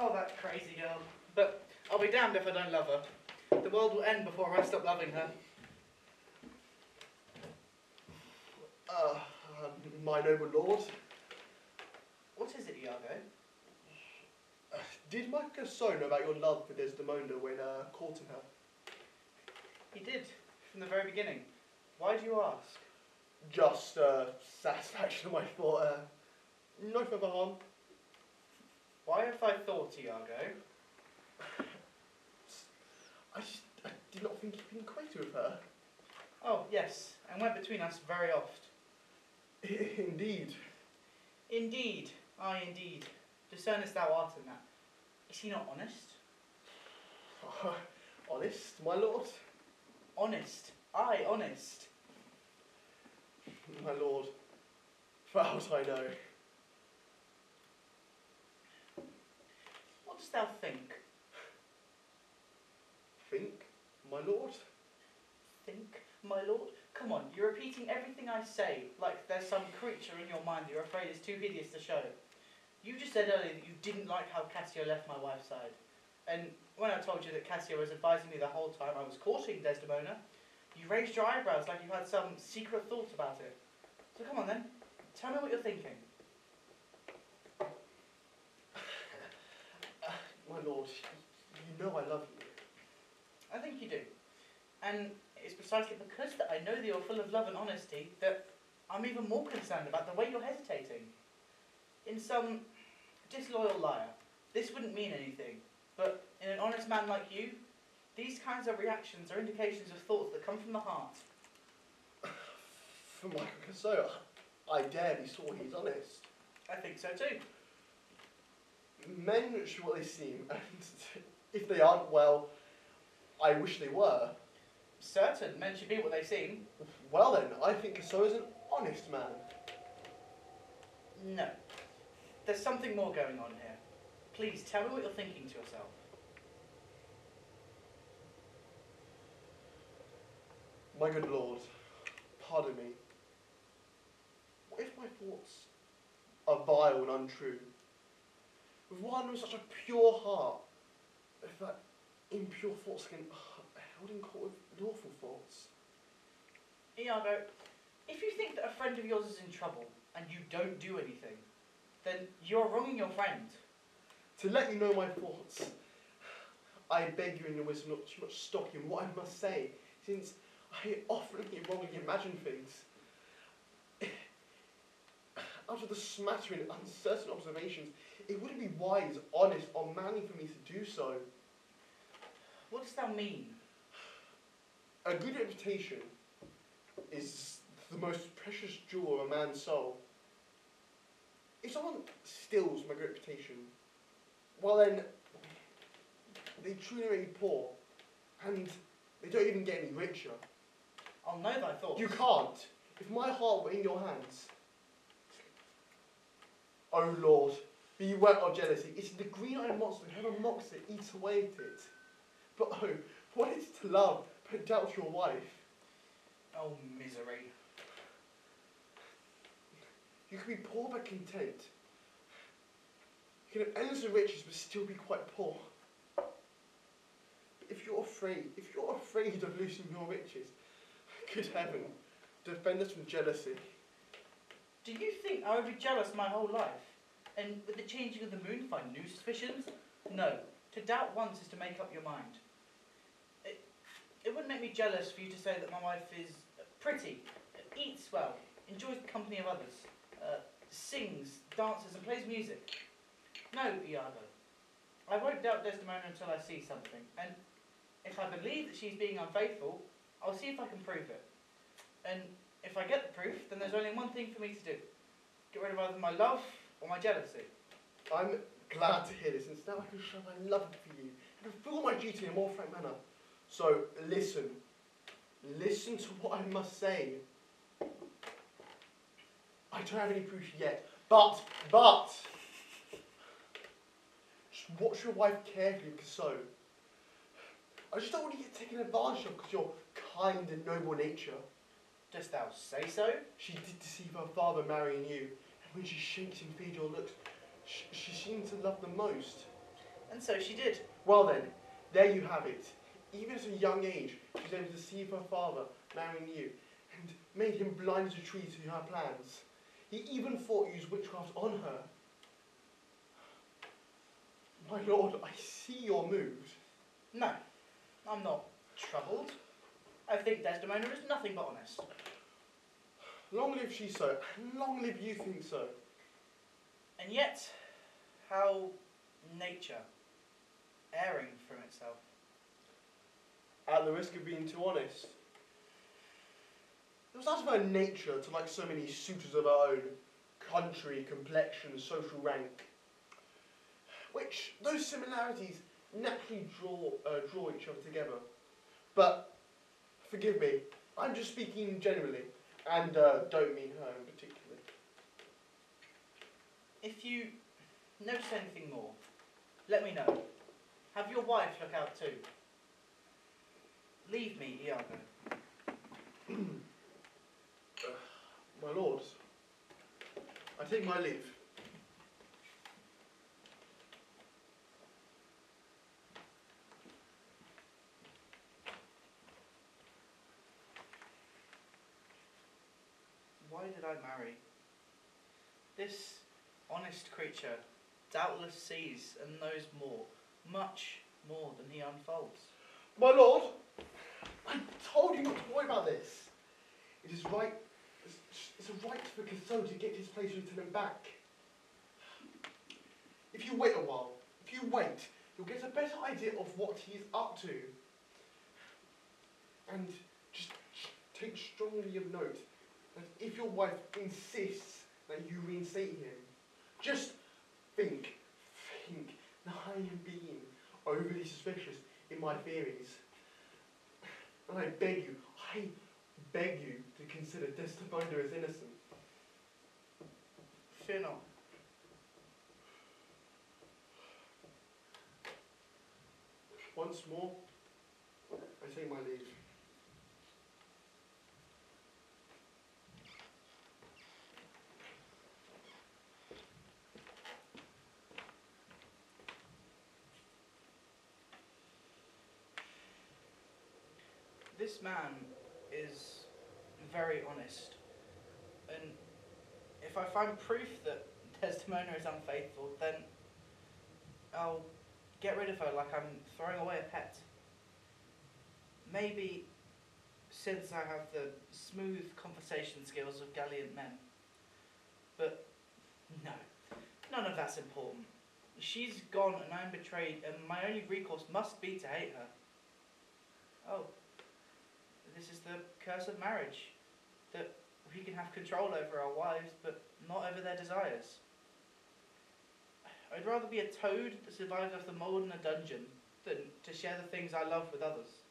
Oh, that crazy girl. But I'll be damned if I don't love her. The world will end before I stop loving her. My noble lord. What is it, Iago? Did my Cassone know about your love for Desdemona when courting her? He did, from the very beginning. Why do you ask? Just satisfaction of my thought. No further harm. Why have I thought, Iago? I did not think you'd been acquainted with her. Oh, yes, and went between us very oft. Indeed. Indeed, aye, indeed. Discernest thou art in that. Is he not honest? Honest, my lord? Honest, aye, honest. My lord, for aught I know. What dost thou think? Think, my lord? Think, my lord? Come on, you're repeating everything I say, like there's some creature in your mind you're afraid is too hideous to show. You just said earlier that you didn't like how Cassio left my wife's side. And when I told you that Cassio was advising me the whole time I was courting Desdemona, you raised your eyebrows like you had some secret thought about it. So come on then, tell me what you're thinking. My lord, you know I love you. I think you do. And it's precisely because that I know that you're full of love and honesty that I'm even more concerned about the way you're hesitating. In some disloyal liar, this wouldn't mean anything, but in an honest man like you, these kinds of reactions are indications of thoughts that come from the heart. For Michael Cassio, I dare be sure he's honest. I think so too. Men should what they seem, and if they aren't, well, I wish they were. Certain men should be what they seem. Well then, I think Cassio is an honest man. No. There's something more going on here. Please, tell me what you're thinking to yourself. My good lord, pardon me. What if my thoughts are vile and untrue? With one with such a pure heart, if that impure thoughts can held in court with lawful thoughts. Iago, if you think that a friend of yours is in trouble and you don't do anything, then you're wronging your friend. To let you know my thoughts, I beg you in your wisdom not too much stock in what I must say, since I often wrongly imagine things. Out of the smattering, uncertain observations, it wouldn't be wise, honest, or manly for me to do so. What dost thou mean? A good reputation is the most precious jewel of a man's soul. If someone steals my good reputation, well then, they truly may be poor, and they don't even get any richer. I'll know thy thoughts. You can't. If my heart were in your hands. Oh Lord, beware of jealousy. It's the green-eyed monster who ever mocks it, eats away at it. But oh, what is it to love but doubt your wife? Oh, misery. You can be poor but content. You can have endless riches but still be quite poor. But if you're afraid of losing your riches, good heaven, defend us from jealousy. Do you think I would be jealous my whole life? And with the changing of the moon find new suspicions? No. To doubt once is to make up your mind. It wouldn't make me jealous for you to say that my wife is pretty, eats well, enjoys the company of others, sings, dances and plays music. No, Iago. I won't doubt Desdemona until I see something, and if I believe that she's being unfaithful, I'll see if I can prove it. And if I get the proof, then there's only one thing for me to do. Get rid of either my love or my jealousy. I'm glad to hear this, since now I can show my love for you and fulfill my duty in a more frank manner. So listen. Listen to what I must say. I don't have any proof yet, but just watch your wife carefully, Cassio. I just don't want to get taken advantage of because your kind and noble nature. Dost thou say so? She did deceive her father marrying you, and when she shakes and feeds your looks, she seems to love the most. And so she did. Well then, there you have it. Even at a young age, she was able to deceive her father, marrying you, and made him blind as a tree to her plans. He even thought to use witchcraft on her. My lord, I see you're moved. No, I'm not troubled. I think Desdemona is nothing but honest. Long live she so, and long live you think so. And yet, how nature, erring from itself. At the risk of being too honest, it was out of her nature to like so many suitors of her own, country, complexion, social rank, which those similarities naturally draw each other together. But, forgive me, I'm just speaking generally, and don't mean her in particular. If you notice anything more, let me know. Have your wife look out too. Leave me, Iago. My lords, I take my leave. Why did I marry? This honest creature doubtless sees and knows more, much more than he unfolds. My lord, I told you not to worry about this. It is right. It's a right for Cassandra to get his place and return him back. If you wait a while, you'll get a better idea of what he's up to. And just take strongly of note that if your wife insists that you reinstate him, just think that I am being overly suspicious in my theories. And I beg you to consider Desdemona as innocent. Fear not. Once more, I take my leave. This man is very honest, and if I find proof that Desdemona is unfaithful, then I'll get rid of her like I'm throwing away a pet. Maybe since I have the smooth conversation skills of gallant men. But no, none of that's important. She's gone and I'm betrayed, and my only recourse must be to hate her. Oh, this is the curse of marriage, that we can have control over our wives, but not over their desires. I'd rather be a toad that survives off the mould in a dungeon than to share the things I love with others.